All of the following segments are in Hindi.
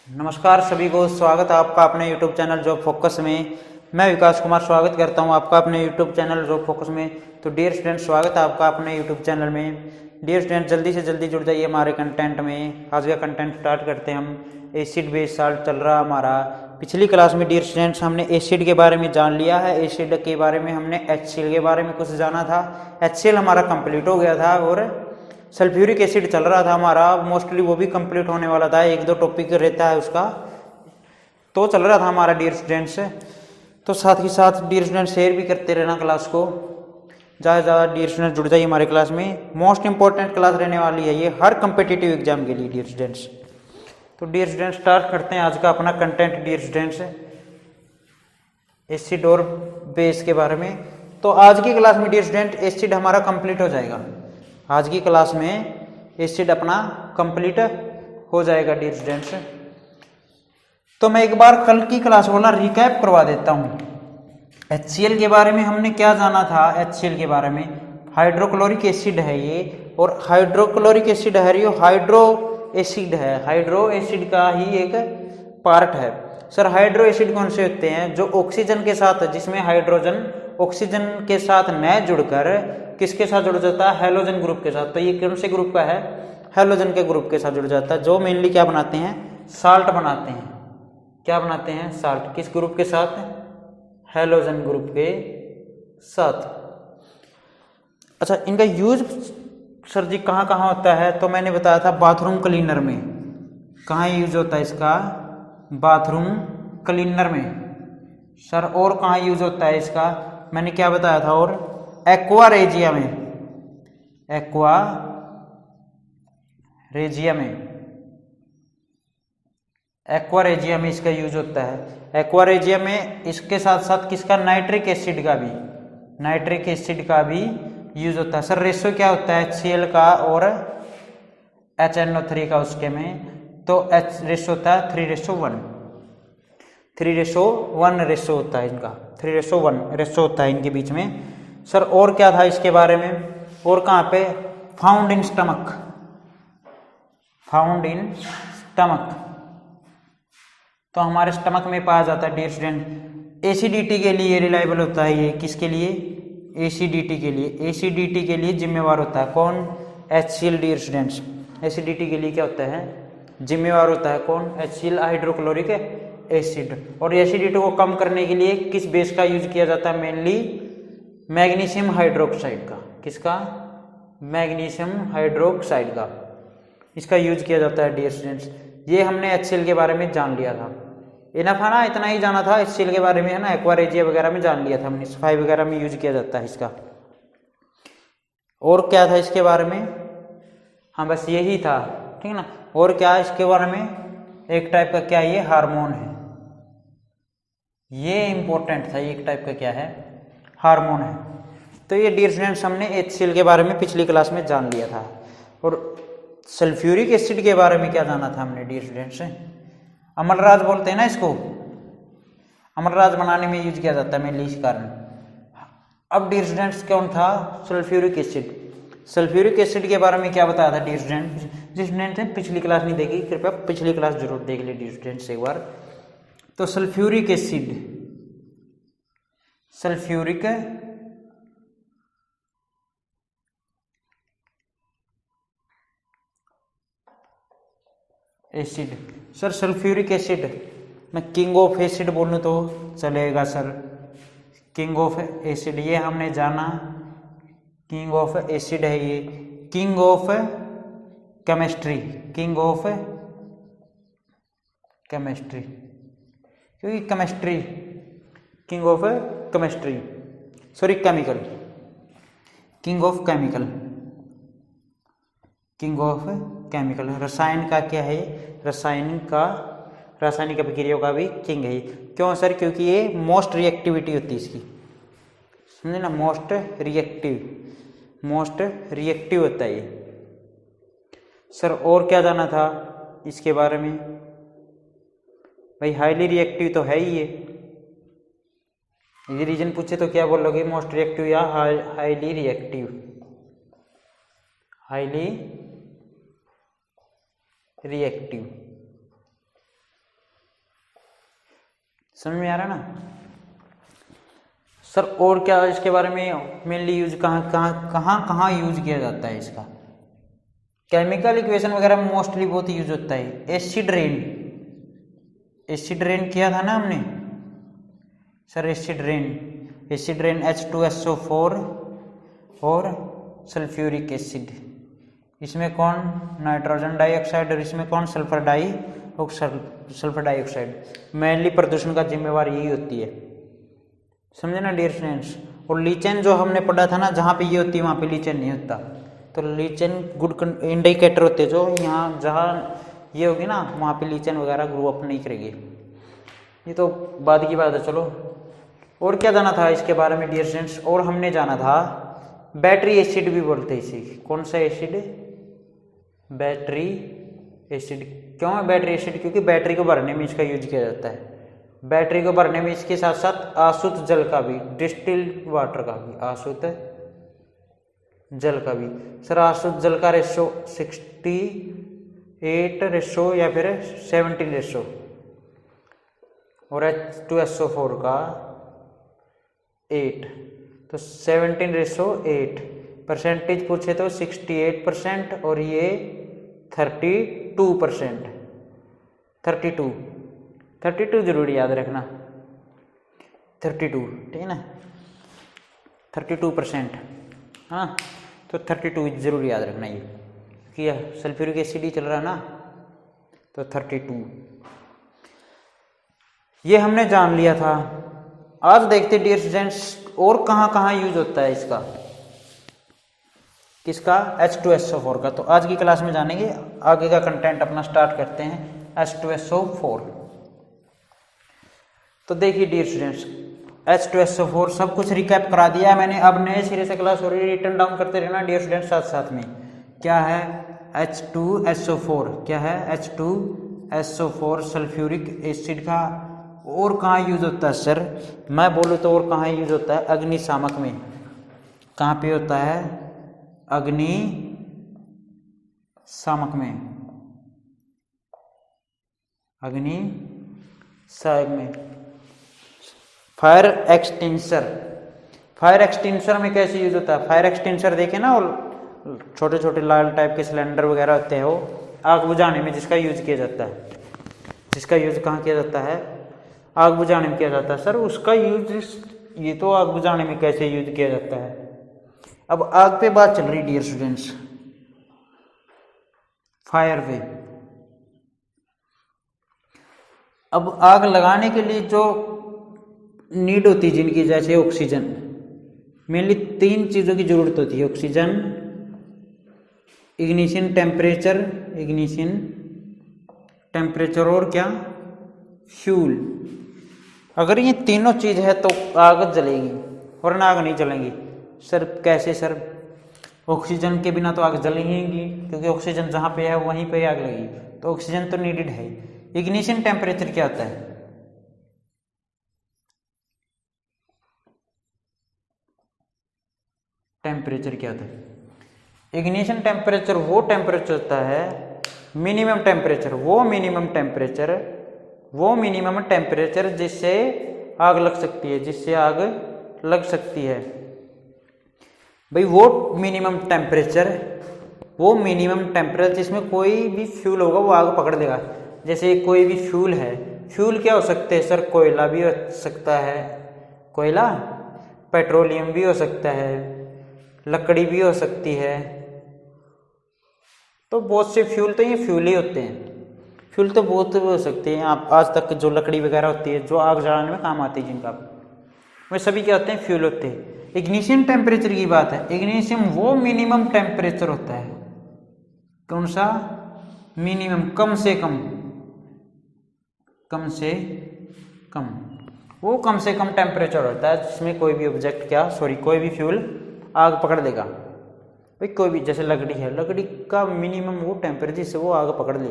नमस्कार सभी को, स्वागत है आपका अपने YouTube चैनल जॉब फोकस में। मैं विकास कुमार स्वागत करता हूं आपका अपने YouTube चैनल जॉब फोकस में। तो डियर स्टूडेंट, स्वागत है आपका अपने YouTube चैनल में। डियर स्टूडेंट, जल्दी से जल्दी जुड़ जाइए हमारे कंटेंट में। आज का कंटेंट स्टार्ट करते हैं हम। एसिड बेस साल्ट चल रहा हमारा। पिछली क्लास में डियर स्टूडेंट्स हमने एसिड के बारे में जान लिया है। एसिड के बारे में हमने HCl के बारे में कुछ जाना था। HCl हमारा कंप्लीट हो गया था और सल्फ्यूरिक एसिड चल रहा था हमारा। मोस्टली वो भी कंप्लीट होने वाला था, एक दो टॉपिक रहता है उसका, तो चल रहा था हमारा डियर स्टूडेंट्स। तो साथ ही साथ डियर स्टूडेंट शेयर भी करते रहना क्लास को, ज़्यादा से ज़्यादा डियर स्टूडेंट जुड़ जाइए हमारे क्लास में। मोस्ट इंपॉर्टेंट क्लास रहने वाली है ये हर कंपिटिटिव एग्जाम के लिए डियर स्टूडेंट्स। तो डियर स्टूडेंट स्टार्ट करते हैं आज का अपना कंटेंट डियर स्टूडेंट्स, एसिड और बेस के बारे में। तो आज की क्लास में डियर स्टूडेंट एसिड हमारा कंप्लीट हो जाएगा। आज की क्लास में एसिड अपना कंप्लीट हो जाएगा डियर स्टूडेंट्स। तो मैं एक बार कल की क्लास को ना रिकैप करवा देता हूँ। HCl के बारे में हमने क्या जाना था। HCl के बारे में हाइड्रोक्लोरिक एसिड है ये, और हाइड्रोक्लोरिक एसिड है ये हाइड्रो एसिड है। हाइड्रो एसिड का ही एक पार्ट है। सर हाइड्रो एसिड कौन से होते हैं? जो ऑक्सीजन के साथ, जिसमें हाइड्रोजन ऑक्सीजन के साथ न जुड़कर किसके साथ जुड़ जाता है? हेलोजन ग्रुप के साथ। तो ये कौन से ग्रुप का है? हेलोजन के ग्रुप के साथ जुड़ जाता है, जो मेनली क्या बनाते हैं? साल्ट बनाते हैं। क्या बनाते हैं? साल्ट। किस ग्रुप के साथ? हेलोजन ग्रुप के साथ। अच्छा, इनका यूज सर जी कहाँ कहाँ होता है? तो मैंने बताया था बाथरूम क्लीनर में। कहाँ यूज होता है इसका? बाथरूम क्लीनर में। सर और कहाँ यूज होता है इसका? मैंने क्या बताया था? और एक्वा रेजिया में। एक्वा रेजिया में, एक्वा रेजिया में इसका यूज होता है। एक्वा रेजिया में इसके साथ साथ किसका? नाइट्रिक एसिड का भी, नाइट्रिक एसिड का भी यूज होता है। सर रेशो क्या होता है HCl का और HNO3 का उसके में? तो H रेशो होता है 3:1। 3:1 रेशो होता है इनका। 3:1 रेशो होता है इनके बीच में। सर और क्या था इसके बारे में? और कहाँ पे? Found in stomach. Found in stomach, तो हमारे स्टमक में पाया जाता है डियर स्टूडेंट। एसिडिटी के लिए रिलायबल होता है ये। किसके लिए? एसिडिटी के लिए। एसिडिटी के लिए जिम्मेवार होता है कौन? HCl dear students. एसिडिटी के लिए क्या होता है? जिम्मेवार होता है कौन? HCl hydrochloric acid. और एसिडिटी को कम करने के लिए किस बेस का यूज किया जाता है? मेनली मैग्नीशियम हाइड्रोक्साइड का। किसका? मैग्नीशियम हाइड्रोक्साइड का इसका यूज किया जाता है डियर स्टूडेंट्स। ये हमने HCl के बारे में जान लिया था। इनफ है ना? इतना ही जाना था HCl के बारे में, है ना? एक्वा रेजिया वगैरह में जान लिया था हमने। सफाई वगैरह में यूज किया जाता है इसका। और क्या था इसके बारे में? हाँ बस यही था, ठीक है ना। और क्या इसके बारे में? एक टाइप का क्या ये हार्मोन है। ये इंपॉर्टेंट था। ये एक टाइप का क्या है? हार्मोन है। तो ये डियर स्टूडेंट्स हमने HCl के बारे में पिछली क्लास में जान लिया था। और सल्फ्यूरिक एसिड के बारे में क्या जाना था हमने डियर स्टूडेंट्स? अमलराज बोलते हैं ना इसको। अमलराज बनाने में यूज किया जाता है मेनली इस कारण। अब डियर स्टूडेंट्स कौन था? Sulphuric acid. सल्फ्यूरिक एसिड के बारे में क्या बताया था डियर स्टूडेंट? जिस स्टूडेंट ने पिछली क्लास नहीं देखी, कृपया पिछली क्लास जरूर देख ले डियर स्टूडेंट्स एक बार। तो sulphuric acid, sulphuric acid. Sir sulphuric acid मैं किंग ऑफ एसिड बोलूँ तो चलेगा सर? किंग ऑफ एसिड ये हमने जाना। किंग ऑफ एसिड है ये। King of chemistry, king of chemistry, क्योंकि chemistry, king of chemistry, sorry chemical, king of chemical, king of chemical. रसायन का क्या है? रासायनिक अभिक्रियाओं का भी किंग है। क्यों सर? क्योंकि ये मोस्ट रिएक्टिविटी होती है इसकी, समझे ना? मोस्ट रिएक्टिव होता है ये। सर और क्या जाना था इसके बारे में? भाई हाईली रिएक्टिव तो है ही ये। यदि रीजन पूछे तो क्या बोलोगे? मोस्ट रिएक्टिव या हाईली रिएक्टिव? Highly reactive. समझ में आ रहा ना सर? और क्या इसके बारे में मेनली यूज कहाँ यूज किया जाता है इसका? केमिकल इक्वेशन वगैरह में मोस्टली बहुत यूज होता है। एसिड रेन किया था ना हमने सर, एसिड रेन H2SO4 और सल्फ्यूरिक एसिड, इसमें कौन नाइट्रोजन डाइऑक्साइड और इसमें कौन सल्फर डाइऑक्साइड। मेनली प्रदूषण का जिम्मेवार यही होती है, समझे ना डियर स्टूडेंट्स। और लीचेन जो हमने पढ़ा था ना, जहाँ पे ये होती है वहाँ पे लीचेन नहीं होता, तो लीचेन गुड इंडिकेटर होते जो यहाँ जहाँ ये होगी ना वहाँ पे लीचेन वगैरह ग्रो अप नहीं करेगी। ये तो बाद की बात है। चलो और क्या जाना था इसके बारे में डियर स्टूडेंट्स? और हमने जाना था बैटरी एसिड भी बोलते हैं इसे। कौन सा एसिड? Battery acid. क्यों है बैटरी एसिड? क्योंकि बैटरी को भरने में इसका यूज किया जाता है। बैटरी को भरने में इसके साथ साथ आशुद्ध जल का भी, डिस्टिल्ड वाटर का भी, आशुद्ध जल का भी। सर आशुद्ध जल का रेशो 68 रेशो या फिर 17 रेशो, और H2SO4 का 8, तो 17 रेशो 8। परसेंटेज पूछे तो 68% और ये 32%। 32 जरूरी याद रखना, 32 ठीक है ना, 32%। हाँ तो 32 जरूर याद रखना ये, किया सल्फ्यूरिक एसिड ही चल रहा ना, तो 32 ये हमने जान लिया था। आज देखते डियर स्टूडेंट्स और कहाँ यूज होता है इसका, किसका? H2SO4 का। तो आज की क्लास में जानेंगे, आगे का कंटेंट अपना स्टार्ट करते हैं। H2SO4 तो देखिए डियर स्टूडेंट्स, H2SO4 सब कुछ रिकैप करा दिया है मैंने। अब नए सिरे से क्लास हो रही है, रिटर्न डाउन करते रहना डियर स्टूडेंट्स साथ साथ में। क्या है H2SO4? क्या है H2SO4 सल्फ्यूरिक एसिड का। और कहाँ यूज होता है सर? मैं बोलूँ तो और कहाँ यूज होता है? अग्निशामक में। कहाँ पे होता है? अग्निशामक में, अग्निशामक में। फायर एक्सटिंग्विशर में कैसे यूज होता है? फायर एक्सटिंग्विशर देखे ना, और छोटे छोटे लाल टाइप के सिलेंडर वगैरह होते हैं, वो आग बुझाने में जिसका यूज किया जाता है। जिसका यूज कहाँ किया जाता है? आग बुझाने में किया जाता है। सर उसका यूज, ये तो आग बुझाने में कैसे यूज किया जाता है? अब आग पे बात चल रही डियर स्टूडेंट्स, फायर पे। अब आग लगाने के लिए जो नीड होती है जिनकी, जैसे ऑक्सीजन, मेनली 3 चीजों की जरूरत होती है। ऑक्सीजन, इग्निशन टेम्परेचर और क्या? फ्यूल। अगर ये तीनों चीज है तो आग जलेगी, वरना आग नहीं जलेगी। सर कैसे सर? ऑक्सीजन के बिना तो आग जलेगी, क्योंकि ऑक्सीजन जहाँ पे है वहीं पे आग लगेगी, तो ऑक्सीजन तो नीडेड है। इग्निशन टेम्परेचर क्या होता है? टेम्परेचर क्या होता है? इग्निशन टेम्परेचर वो टेम्परेचर होता है, मिनिमम टेम्परेचर, वो मिनिमम टेम्परेचर जिससे आग लग सकती है, भाई वो मिनिमम टेम्परेचर जिसमें कोई भी फ्यूल होगा वो आग पकड़ देगा। जैसे कोई भी फ्यूल है, फ्यूल क्या हो सकते हैं सर? कोयला भी हो सकता है, कोयला, पेट्रोलियम भी हो सकता है, लकड़ी भी हो सकती है। तो बहुत से फ्यूल तो ये फ्यूल ही होते हैं। फ्यूल तो बहुत हो सकते हैं। आप आज तक जो लकड़ी वगैरह होती है जो आग जलाने में काम आती है जिनका, वे सभी क्या होते हैं? फ्यूल होते हैं। इग्निशन टेम्परेचर की बात है, इग्निशन वो मिनिमम टेम्परेचर होता है। कौन सा? मिनिमम, कम से कम, वो कम से कम टेम्परेचर होता है जिसमें कोई भी कोई भी फ्यूल आग पकड़ देगा। भाई कोई भी, जैसे लकड़ी है, लकड़ी का मिनिमम वो टेम्परेचर जिससे वो आग पकड़ ले।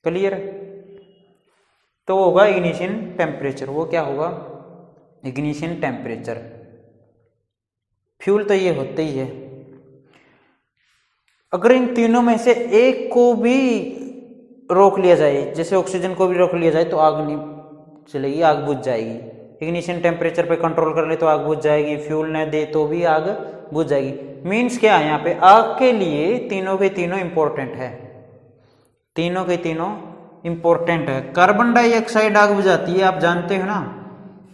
क्लियर? तो होगा इग्निशन टेम्परेचर। वो क्या होगा? Ignition temperature. फ्यूल तो ये होते ही है। अगर इन तीनों में से एक को भी रोक लिया जाए, जैसे ऑक्सीजन को भी रोक लिया जाए, तो आग नहीं चलेगी, आग बुझ जाएगी। इग्निशन टेम्परेचर पे कंट्रोल कर ले तो आग बुझ जाएगी, फ्यूल न दे तो भी आग बुझ जाएगी। मीन्स क्या है यहाँ पे, आग के लिए तीनों के तीनों इंपॉर्टेंट है, तीनों के तीनों इंपॉर्टेंट है। कार्बन डाइऑक्साइड आग बुझाती है, आप जानते हो ना,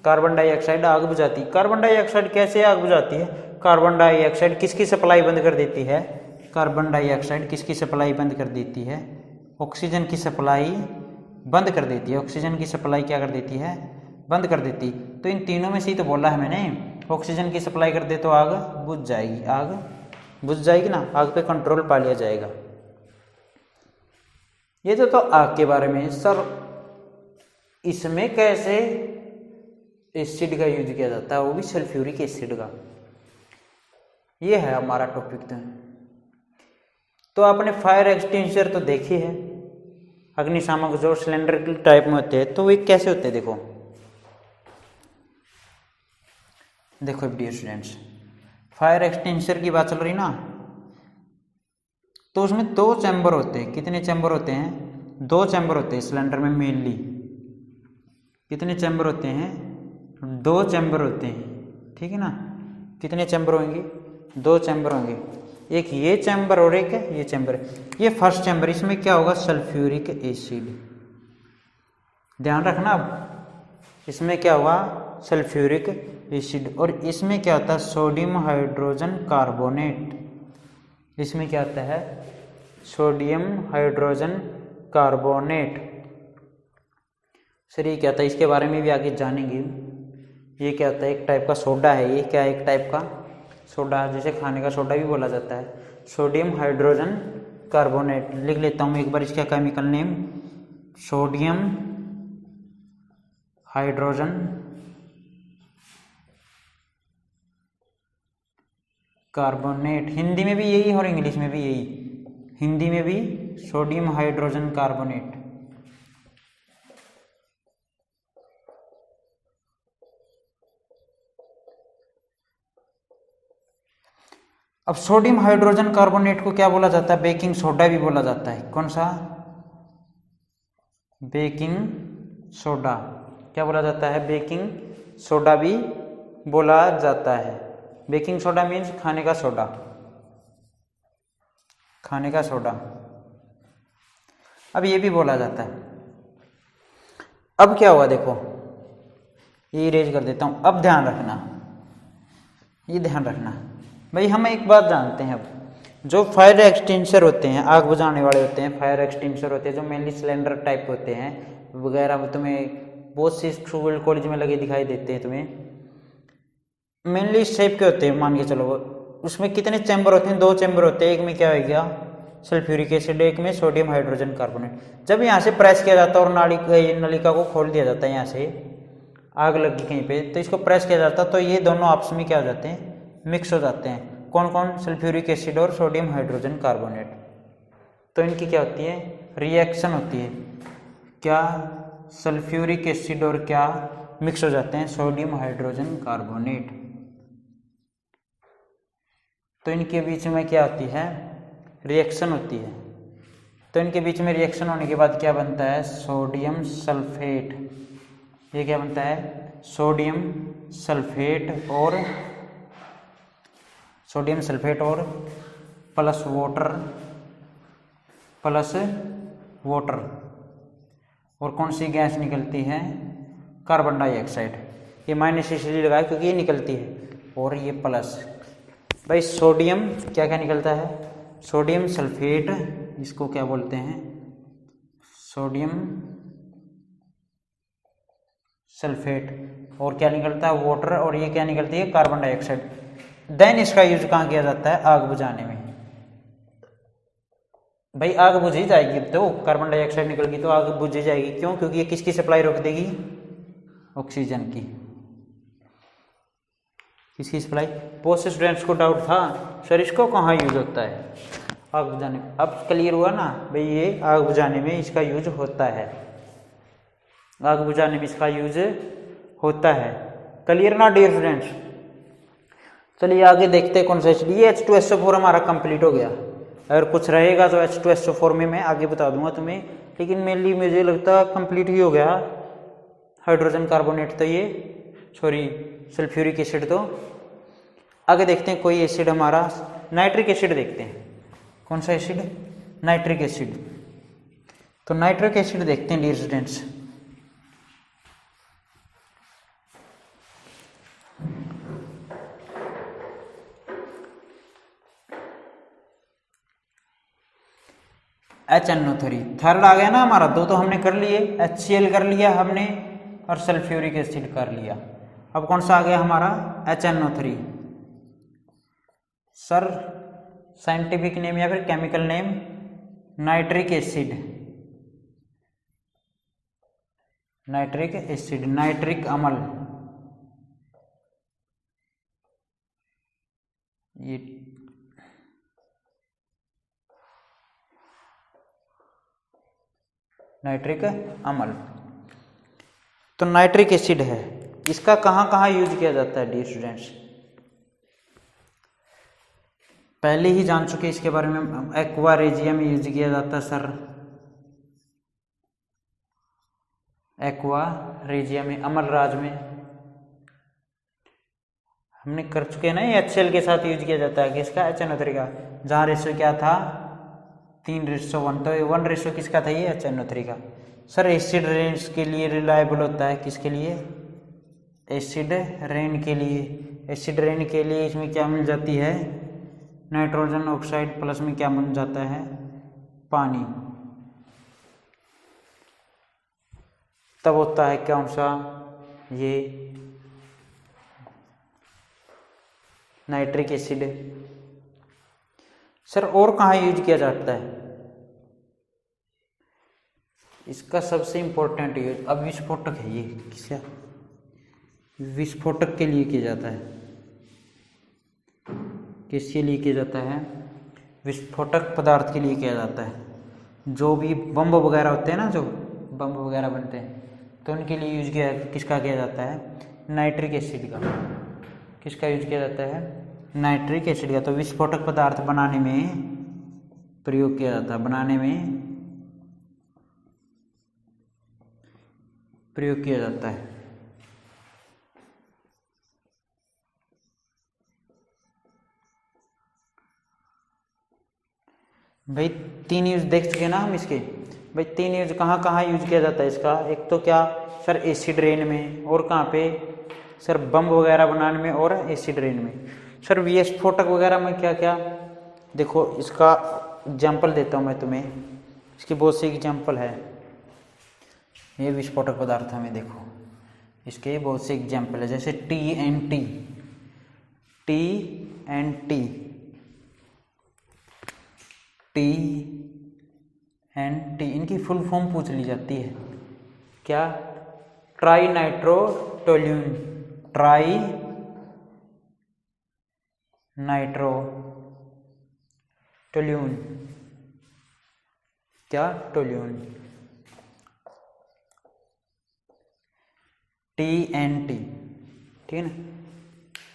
कार्बन डाइऑक्साइड आग बुझाती है। कार्बन डाइऑक्साइड कैसे आग बुझाती है? कार्बन डाइऑक्साइड किसकी सप्लाई बंद कर देती है? कार्बन डाइऑक्साइड किसकी सप्लाई बंद कर देती है? ऑक्सीजन की सप्लाई बंद कर देती है। ऑक्सीजन की सप्लाई क्या कर देती है? बंद कर देती। तो इन तीनों में से ही तो बोला है मैंने, ऑक्सीजन की सप्लाई कर दे तो आग बुझ जाएगी, आग बुझ जाएगी ना, आग पे कंट्रोल पा लिया जाएगा। ये तो आग के बारे में। सर इसमें कैसे एसिड का यूज किया जाता है, वो भी सल्फ्यूरिक एसिड का, ये है हमारा टॉपिक। तो आपने फायर एक्सटिंग्विशर तो देखी है, अग्निशामक जो सिलेंडर टाइप में होते हैं, तो वे कैसे होते हैं? देखो देखो डियर स्टूडेंट्स, फायर एक्सटिंग्विशर की बात चल रही ना, तो उसमें दो चैम्बर होते हैं। कितने चैम्बर होते हैं? दो चैम्बर होते हैं सिलेंडर में मेनली। कितने चैम्बर होते हैं? दो चैम्बर होते हैं, ठीक है ना। कितने चैम्बर होंगे? दो चैम्बर होंगे, एक ये चैम्बर और एक ये चैम्बर। ये फर्स्ट चैम्बर, इसमें क्या होगा? सल्फ्यूरिक एसिड, ध्यान रखना। अब इसमें क्या होगा? Sulphuric acid. और इसमें क्या होता है? Sodium hydrogen carbonate. इसमें क्या होता है? Sodium hydrogen carbonate. सर ये क्या होता है? इसके बारे में भी आगे जानेंगे। ये क्या होता है? एक टाइप का सोडा है। ये क्या है? एक टाइप का सोडा, जैसे खाने का सोडा भी बोला जाता है। सोडियम हाइड्रोजन कार्बोनेट लिख लेता हूँ एक बार इसका chemical name, sodium hydrogen carbonate. Hindi में भी यही और इंग्लिश में भी यही। हिंदी में भी सोडियम हाइड्रोजन कार्बोनेट। अब सोडियम हाइड्रोजन कार्बोनेट को क्या बोला जाता है? बेकिंग सोडा भी बोला जाता है। कौन सा? Baking soda. क्या बोला जाता है? बेकिंग सोडा भी बोला जाता है। बेकिंग सोडा मीन्स खाने का सोडा, खाने का सोडा। अब ये भी बोला जाता है। अब क्या हुआ देखो, ये इरेज कर देता हूं। अब ध्यान रखना, ये ध्यान रखना भाई, हम एक बात जानते हैं। अब जो फायर एक्सटिंग्विशर होते हैं, आग बुझाने वाले होते हैं, फायर एक्सटिंग्विशर होते हैं जो मेनली सिलेंडर टाइप होते हैं वगैरह, तुम्हें बहुत सी स्कूल कॉलेज में लगे दिखाई देते हैं। तुम्हें मेनली इस टाइप के होते हैं, मान के चलो। उसमें कितने चैम्बर होते हैं? दो चैम्बर होते हैं। एक में क्या हो गया? सल्फ्यूरिक एसिड, एक में सोडियम हाइड्रोजन कार्बोनेट। जब यहाँ से प्रेस किया जाता है और नलिका को खोल दिया जाता है, यहाँ से आग लगी कहीं पे, तो इसको प्रेस किया जाता है, तो ये दोनों आपस में क्या हो जाते हैं? मिक्स हो जाते हैं। कौन कौन? सल्फ्यूरिक एसिड और सोडियम हाइड्रोजन कार्बोनेट। तो इनकी क्या होती है? रिएक्शन होती है। क्या? सल्फ्यूरिक एसिड और क्या मिक्स हो जाते हैं? Sodium hydrogen carbonate. तो इनके बीच में क्या होती है? रिएक्शन होती है। तो इनके बीच में रिएक्शन होने के बाद क्या बनता है? Sodium sulphate. ये क्या बनता है? सोडियम सल्फेट और सोडियम सल्फेट और प्लस वाटर। और कौन सी गैस निकलती है? Carbon dioxide. ये माइनस इसलिए लगाया क्योंकि ये निकलती है, और ये प्लस। भाई सोडियम क्या क्या निकलता है? सोडियम सल्फेट, इसको क्या बोलते हैं? Sodium sulphate. और क्या निकलता है? वाटर। और ये क्या निकलती है? Carbon dioxide. देन इसका यूज कहाँ किया जाता है? आग बुझाने में। भाई आग बुझ ही जाएगी, अब तो कार्बन डाइऑक्साइड निकल गई तो आग बुझ ही जाएगी। क्यों? क्योंकि ये किसकी सप्लाई रोक देगी? ऑक्सीजन की। किसकी सप्लाई? बहुत से स्टूडेंट्स को डाउट था, सर इसको कहाँ यूज होता है आग बुझाने में। अब क्लियर हुआ ना भाई, ये आग बुझाने में इसका यूज होता है। आग बुझाने में इसका यूज होता है। क्लियर ना डियर स्टूडेंट्स? चलिए आगे देखते हैं कौन सा एसिड। ये H2SO4 हमारा कंप्लीट हो गया। अगर कुछ रहेगा तो H2SO4 में मैं आगे बता दूंगा तुम्हें, लेकिन मेनली मुझे लगता है कंप्लीट ही हो गया। हाइड्रोजन कार्बोनेट तो ये सॉरी सल्फ्यूरिक एसिड। तो आगे देखते हैं कोई एसिड हमारा, नाइट्रिक एसिड देखते हैं। कौन सा एसिड? Nitric acid. तो नाइट्रिक एसिड देखते हैं डियर स्टूडेंट्स। HNO3 थर्ड आ गया ना हमारा। दो तो हमने कर लिए, HCl कर लिया हमने और सल्फ्यूरिक एसिड कर लिया। अब कौन सा आ गया हमारा? HNO3। सर साइंटिफिक नेम या फिर chemical name nitric acid. Nitric acid, nitric अम्ल। ये नाइट्रिक अम्ल। तो नाइट्रिक एसिड है, इसका कहाँ कहाँ यूज किया जाता है डियर स्टूडेंट्स? पहले ही जान चुके इसके बारे में। एक्वा रेजिया में यूज किया जाता है सर, एक्वा रेजिया में, अमलराज में हमने कर चुके हैं ना। ये HCl के साथ यूज किया जाता है किसका? HNO3 का। जहाँ रेशो क्या था? 3:1। तो 1 किसका था? ये HNO3 का। सर एसिड रेन के लिए रिलायबल होता है, किसके लिए? एसिड रेन के लिए। एसिड रेन के लिए इसमें क्या मिल जाती है? नाइट्रोजन ऑक्साइड प्लस में क्या बन जाता है? पानी। तब होता है कौन सा? ये नाइट्रिक एसिड। सर और कहाँ यूज किया जाता है इसका? सबसे इंपॉर्टेंट यूज अब विस्फोटक है। ये किसका? विस्फोटक के लिए किया जाता है। किसके लिए किया जाता है? विस्फोटक पदार्थ के लिए किया जाता है। जो भी बम वगैरह होते हैं ना, जो बम वगैरह बनते हैं, तो उनके लिए यूज किया किसका किया जाता है? नाइट्रिक एसिड का। किसका यूज किया जाता है? नाइट्रिक एसिड का। तो विस्फोटक पदार्थ बनाने में प्रयोग किया जाता है, बनाने में प्रयोग किया जाता है। भाई 3 यूज देख चुके ना हम इसके। भाई 3 यूज कहाँ कहाँ यूज किया जाता है इसका? एक तो क्या सर? एसिड रेन में। और कहाँ पे सर? बम वगैरह बनाने में और एसिड रेन में। सर विस्फोटक वगैरह में क्या क्या? देखो इसका एग्जाम्पल देता हूँ मैं तुम्हें। इसकी बहुत सी एग्जाम्पल है। ये विस्फोटक पदार्थ हमें देखो, इसके बहुत से एग्जाम्पल है। जैसे TNT, TNT, TNT, इनकी फुल फॉर्म पूछ ली जाती है क्या? ट्राई नाइट्रोटोल्यून, ट्राई नाइट्रोटोल्यून, क्या? टोल्यून। TNT, ठीक है ना?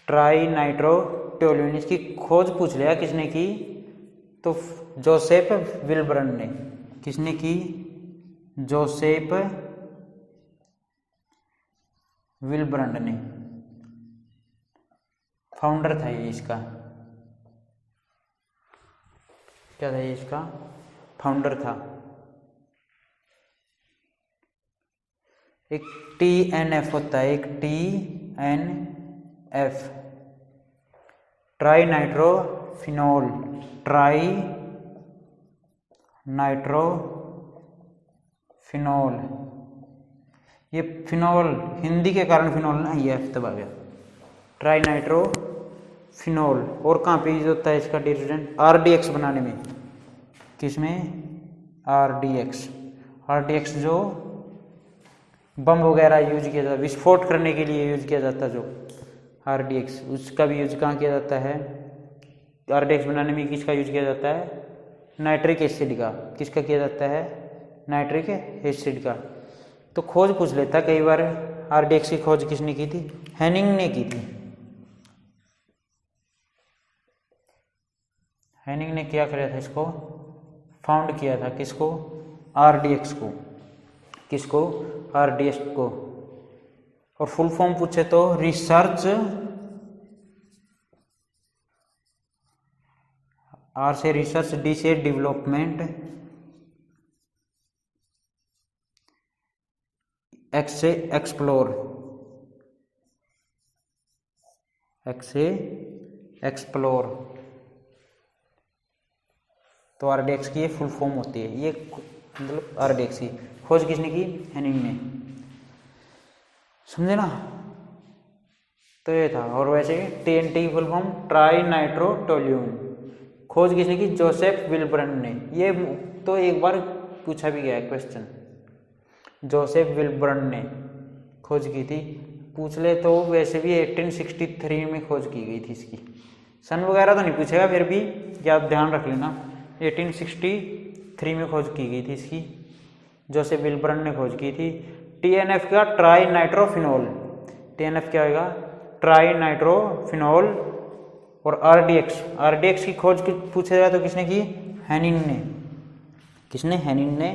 ट्राई नाइट्रोटोल्यून। इसकी खोज पूछ लिया किसने की? तो जोसेफ विल्ब्रंड ने। किसने की? जोसेफ विल्ब्रंड ने। फाउंडर था ये इसका। क्या था ये इसका? फाउंडर था। एक TNF होता है, एक TNF, try nitrophenol, try nitrophenol. ये फिनोल हिंदी के कारण फिनोल ना, ये एफ दबा गया। Try nitrophenol. और कहाँ पे यूज होता है इसका डियर स्टूडेंट? RDX बनाने में। किसमें? RDX। RDX जो बम वगैरह यूज किया जाता है, विस्फोट करने के लिए यूज किया जाता है जो RDX, उसका भी यूज कहाँ किया जाता है? RDX बनाने में किसका यूज किया जाता है? नाइट्रिक एसिड का। किसका किया जाता है? नाइट्रिक एसिड का। तो खोज पूछ लेता कई बार। RDX की खोज किसने की थी? हैनिंग ने की थी। हैनिंग ने क्या किया था? इसको फाउंड किया था। किसको? RDX को। किसको? RDX को। और फुल फॉर्म पूछे तो रिसर्च, आर से रिसर्च, डी से डेवलपमेंट, एक्स से एक्सप्लोर, एक्स से एक्सप्लोर। तो आरडीएक्स की ये फुल फॉर्म होती है, ये मतलब आरडीएक्स की खोज किसने की? हेनिंग ने। समझे ना? तो ये था। और वैसे TNT full form tri nitro toluene, खोज किसने की? जोसेफ विल्ब्रंड ने। ये तो एक बार पूछा भी गया है क्वेश्चन, जोसेफ विल्ब्रंड ने खोज की थी। पूछ ले तो वैसे भी 1863 में खोज की गई थी इसकी। सन वगैरह तो नहीं पूछेगा, फिर भी क्या आप ध्यान रख लेना 1863 में खोज की गई थी इसकी, जोसेफ विल्ब्रंड ने खोज की थी। टीएनएफ का ट्राई नाइट्रोफिनॉल, टीएनएफ क्या होगा? Try nitrophenol. और आरडीएक्स, आरडीएक्स की खोज पूछा जाए तो किसने की? हेनिंग ने। किसने? हेनिंग ने।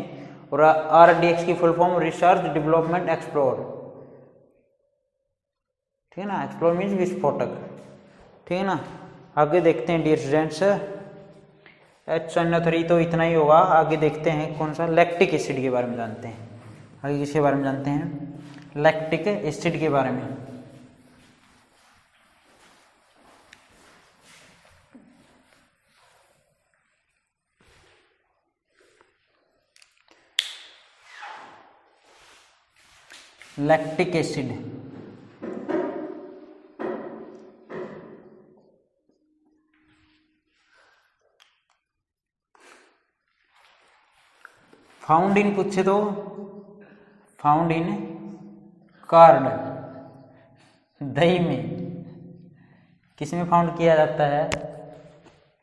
और आरडीएक्स की full form research development explore, ठीक है ना? एक्सप्लोर मीन्स विस्फोटक, ठीक है ना? आगे देखते हैं डियर स्टूडेंट्स, HNO3 तो इतना ही होगा। आगे देखते हैं कौन सा? लैक्टिक एसिड के बारे में जानते हैं। आगे किसके बारे में जानते हैं? लैक्टिक एसिड के बारे में। लैक्टिक एसिड फाउंड इन पूछे तो फाउंड इन कार्ड, दही में। किस में फाउंड किया जाता है?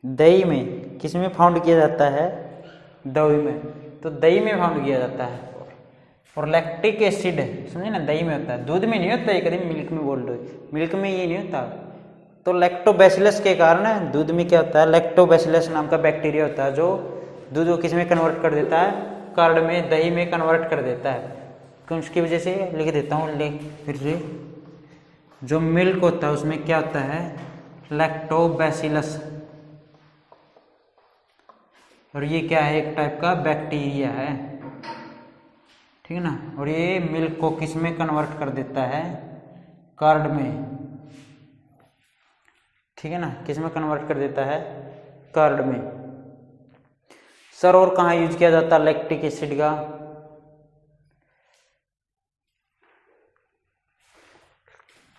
दही में। किस में फाउंड किया जाता है? दही में। तो दही में फाउंड किया जाता है। और लैक्टिक एसिड समझे ना, दही में होता है, दूध में नहीं होता है। कभी मिल्क में बोल रहे, मिल्क में ये नहीं होता। तो लैक्टोबैसिलस के कारण दूध में क्या होता है? लैक्टोबैसिलस नाम का बैक्टीरिया होता है जो दूध को किस में कन्वर्ट कर देता है? कार्ड में, दही में कन्वर्ट कर देता है। तो उसकी वजह से लिख देता हूँ, फिर से जो मिल्क होता है उसमें क्या होता है? लैक्टोबैसिलस। और ये क्या है? एक टाइप का बैक्टीरिया है, ठीक है ना? और ये मिल्क को किस में कन्वर्ट कर देता है? कार्ड में, ठीक है ना? किस में कन्वर्ट कर देता है? कार्ड में। सर और कहाँ यूज किया जाता है लैक्टिक एसिड का?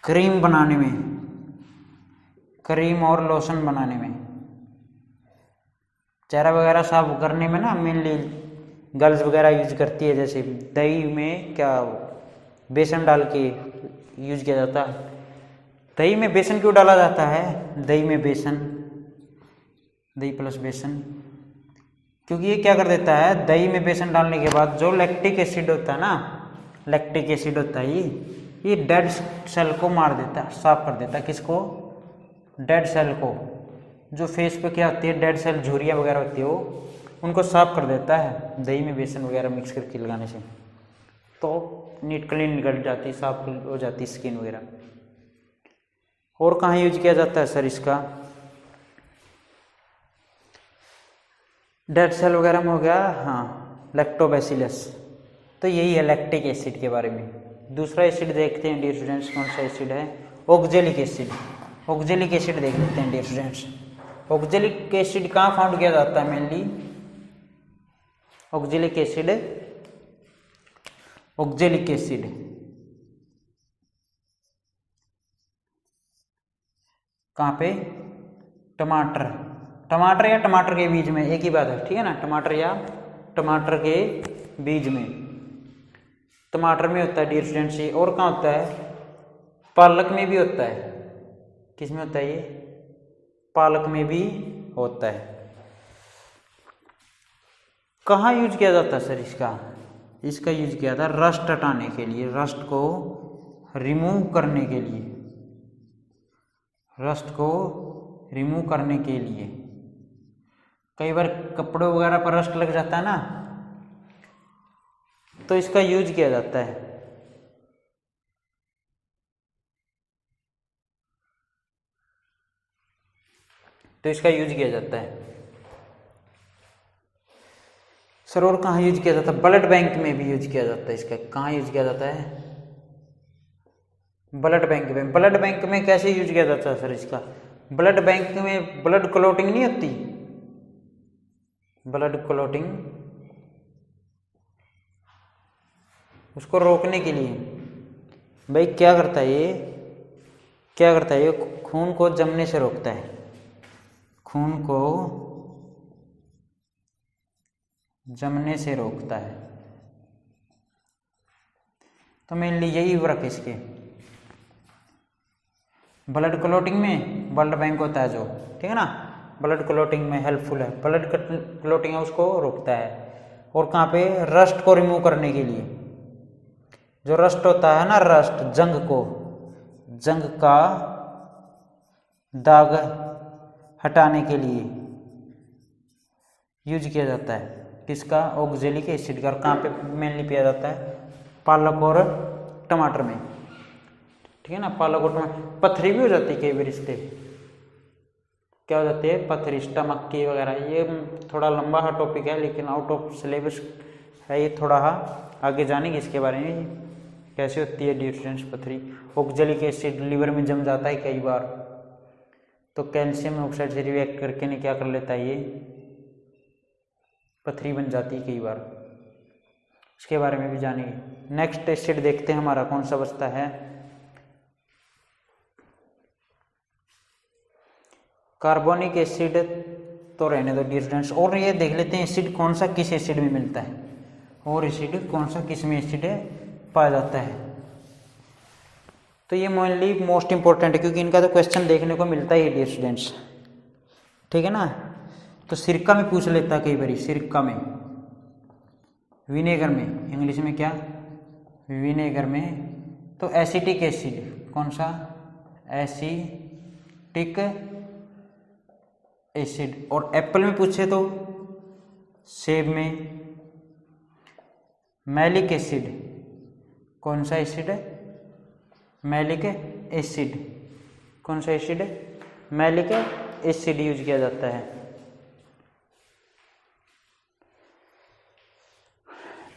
क्रीम बनाने में, क्रीम और लोशन बनाने में, चेहरा वगैरह साफ करने में ना मेनली गर्ल्स वगैरह यूज करती है। जैसे दही में क्या बेसन डाल के यूज किया जाता है। दही में बेसन क्यों डाला जाता है? दही में बेसन, दही प्लस बेसन, क्योंकि ये क्या कर देता है? दही में बेसन डालने के बाद जो लैक्टिक एसिड होता है ना, लैक्टिक एसिड होता है ये डेड सेल को मार देता है, साफ कर देता है। किसको? डेड सेल को। जो फेस पे क्या होती है? डेड सेल, झुर्रियाँ वगैरह होती है, वो उनको साफ कर देता है दही में बेसन वगैरह मिक्स करके लगाने से। तो नीट क्लीन निकल जाती, साफ हो जाती स्किन वगैरह। और कहाँ यूज किया जाता है सर इसका? डेड सेल वगैरह में हो गया, हाँ, लैक्टोबैसिलस। तो यही है लैक्टिक एसिड के बारे में। दूसरा एसिड देखते हैं डियर स्टूडेंट्स, कौन सा एसिड है? Oxalic acid. ऑक्जेलिक एसिड देख लेते हैं डियर स्टूडेंट्स। ऑक्जेलिक एसिड कहाँ फाउंड किया जाता है mainly? Oxalic acid, oxalic acid कहाँ पे? टमाटर, टमाटर या टमाटर के बीज में, एक ही बात है, ठीक है ना? टमाटर या टमाटर के बीज में, टमाटर में होता है डियर स्टूडेंट्स ये। और कहाँ होता है? पालक में भी होता है। किस में होता है ये? पालक में भी होता है। कहाँ यूज किया जाता है सर इसका? इसका यूज किया था रस्ट हटाने के लिए, रस्ट को रिमूव करने के लिए, रस्ट को रिमूव करने के लिए। कई बार कपड़ों वगैरह पर रस्ट लग जाता है ना, तो इसका यूज किया जाता है। तो इसका यूज किया जाता है। सर और कहाँ यूज किया जाता है? ब्लड बैंक में भी यूज किया जाता है इसका। कहाँ यूज किया जाता है? ब्लड बैंक में। ब्लड बैंक में कैसे यूज किया जाता है सर इसका? ब्लड बैंक में ब्लड क्लॉटिंग नहीं होती, ब्लड क्लॉटिंग, उसको रोकने के लिए भाई क्या करता है ये, क्या करता है ये? खून को जमने से रोकता है, खून को जमने से रोकता है। तो मेनली यही वर्क है इसके। ब्लड क्लॉटिंग में ब्लड बैंक होता है जो, ठीक है ना, ब्लड क्लॉटिंग में हेल्पफुल है। ब्लड क्लॉटिंग है उसको रोकता है। और कहाँ पे? रस्ट को रिमूव करने के लिए। जो रस्ट होता है ना, रस्ट, जंग को, जंग का दाग हटाने के लिए यूज किया जाता है। किसका? ऑक्जेलिक एसिड का। कहाँ पे मेनली पिया जाता है? पालक और टमाटर में, ठीक है ना, पालक और टमाटर। पथरी भी हो जाती है कई बार इससे। क्या हो जाती है? पथरी, स्टमक की वगैरह। ये थोड़ा लंबा हा टॉपिक है, लेकिन आउट ऑफ सिलेबस है ये, थोड़ा आगे जानेंगे इसके बारे में कैसे होती है डियर स्टूडेंट्स पथरी। ऑक्जेलिक एसिड लिवर में जम जाता है कई बार, तो कैल्शियम ऑक्साइड से रिएक्ट करके ने क्या कर लेता है, ये पथरी बन जाती है कई बार। इसके बारे में भी जानेंगे। नेक्स्ट एसिड देखते हैं हमारा कौन सा बचता है। कार्बोनिक एसिड तो रहने दो डियर स्टूडेंट्स। और ये देख लेते हैं एसिड कौन सा किस एसिड में मिलता है, और एसिड कौन सा किस में एसिड पाया जाता है। तो ये मेनली मोस्ट इंपॉर्टेंट है, क्योंकि इनका तो क्वेश्चन देखने को मिलता ही है डियर स्टूडेंट्स, ठीक है ना। तो सिरका में पूछ लेता है कई बार, सिरका में, विनेगर में, इंग्लिश में क्या? विनेगर में। तो एसिटिक एसिड कौन सा? Acetic acid. और एप्पल में पूछे तो सेब में। मैलिक एसिड कौन सा एसिड है? Malic acid. कौन सा एसिड है? मैलिक एसिड यूज किया जाता है।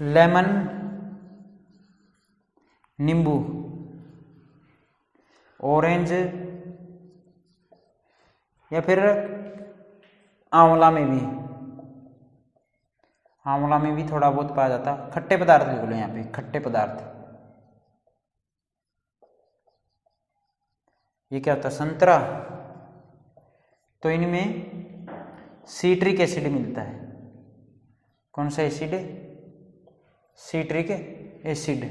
लेमन, नींबू, ऑरेंज या फिर आंवला में भी, आंवला में भी थोड़ा बहुत पाया जाता है। खट्टे पदार्थ लिख लो यहाँ पे, खट्टे पदार्थ। ये क्या होता है? संतरा। तो इनमें सीट्रिक एसिड मिलता है। कौन सा एसिड है? Citric acid.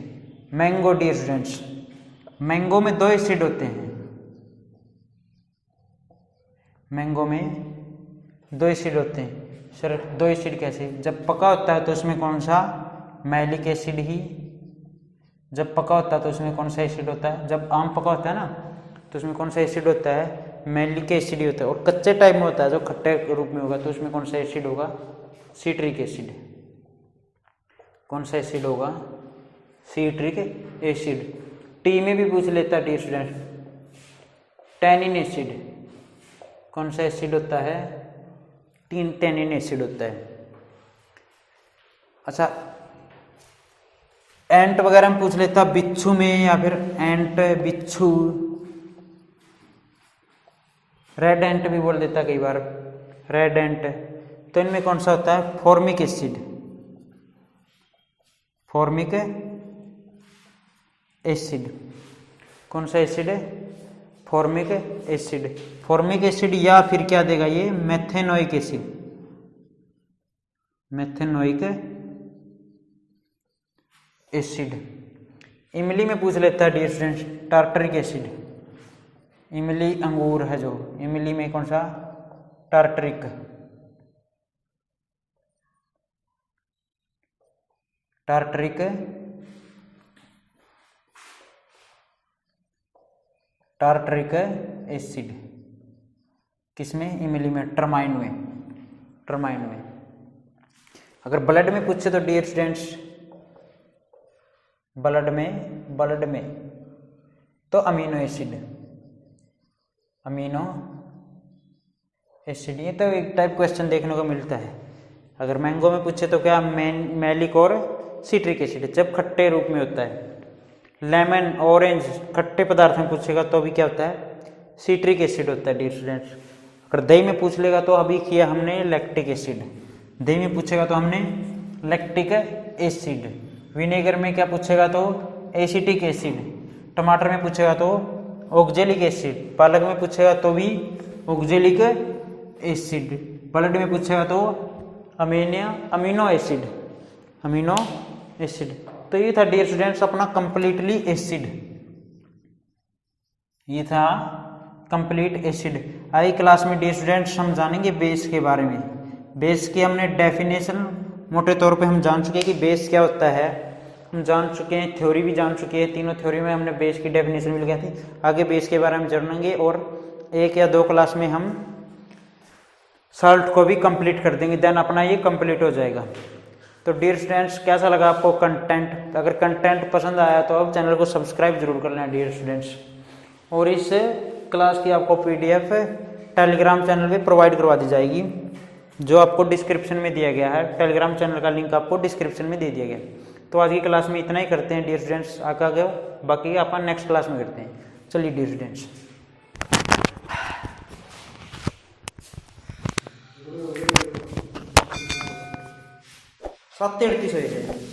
Mango dear students, mango में 2 एसिड होते हैं। मैंगो में 2 एसिड होते हैं। सर 2 एसिड कैसे? जब पका होता है तो उसमें कौन सा? मैलिक एसिड ही। जब पका होता है तो उसमें कौन सा एसिड होता है? जब आम पका होता है ना, तो उसमें कौन सा एसिड होता है? मैलिक एसिड ही होता है। और कच्चे टाइप में होता है जो खट्टे रूप में होगा, तो उसमें कौन सा एसिड होगा? Citric acid. कौन सा एसिड होगा? Citric acid. टी में भी पूछ लेता है डियर स्टूडेंट, टैनिन एसिड। कौन सा एसिड होता है? टैनिन एसिड होता है। अच्छा, एंट वगैरह में पूछ लेता बिच्छू में, या फिर एंट, बिच्छू, रेड एंट भी बोल देता कई बार, रेड एंट। तो इनमें कौन सा होता है? Formic acid. Formic acid. कौन सा एसिड है? Formic acid. फॉर्मिक एसिड या फिर क्या देगा ये? Methanoic acid. Methanoic acid. इमली में पूछ लेता है डियर स्टूडेंट्स, टार्टरिक एसिड। इमली अंगूर है जो, इमली में कौन सा? टार्टरिक। Tartaric tartaric acid. किसमें? इमली में, टर्माइन में, टर्माइन में। अगर ब्लड में पूछे तो डियर स्टूडेंट्स, ब्लड में तो अमीनो एसिड, अमीनो एसिड, ये तो एक टाइप क्वेश्चन देखने को मिलता है। अगर मैंगो में पूछे तो क्या मैलिक और सिट्रिक एसिड जब खट्टे रूप में होता है। लेमन ऑरेंज खट्टे पदार्थ में पूछेगा तो भी क्या होता है, सिट्रिक एसिड होता है डियर स्टूडेंट्स। अगर दही में पूछ लेगा तो अभी किया हमने लैक्टिक एसिड, दही में पूछेगा तो हमने लैक्टिक एसिड। विनेगर में क्या पूछेगा तो एसिटिक एसिड। टमाटर में पूछेगा तो ऑक्जेलिक एसिड। पालक में पूछेगा तो भी ऑक्जेलिक एसिड। ब्लड में पूछेगा तो अमीनो एसिड, अमीनो एसिड। तो ये था डियर स्टूडेंट्स अपना कंप्लीटली एसिड, ये था कंप्लीट एसिड। आई क्लास में डियर स्टूडेंट्स हम जानेंगे बेस के बारे में। बेस की हमने डेफिनेशन मोटे तौर पे हम जान चुके हैं कि बेस क्या होता है, हम जान चुके हैं, थ्योरी भी जान चुके हैं। तीनों थ्योरी में हमने बेस की डेफिनेशन मिल गई थी। आगे बेस के बारे में जानेंगे और 1 या 2 क्लास में हम साल्ट को भी कंप्लीट कर देंगे, देन अपना ये कंप्लीट हो जाएगा। तो डियर स्टूडेंट्स कैसा लगा आपको कंटेंट? अगर कंटेंट पसंद आया तो अब चैनल को सब्सक्राइब जरूर कर लेना डियर स्टूडेंट्स। और इस क्लास की आपको PDF टेलीग्राम चैनल पे प्रोवाइड करवा दी जाएगी, जो आपको डिस्क्रिप्शन में दिया गया है। टेलीग्राम चैनल का लिंक आपको डिस्क्रिप्शन में दे दिया गया। तो आज की क्लास में इतना ही करते हैं डियर स्टूडेंट्स, आगे बाकी अपन नेक्स्ट क्लास में करते हैं। चलिए डियर स्टूडेंट्स, 7:38 হয়েছে।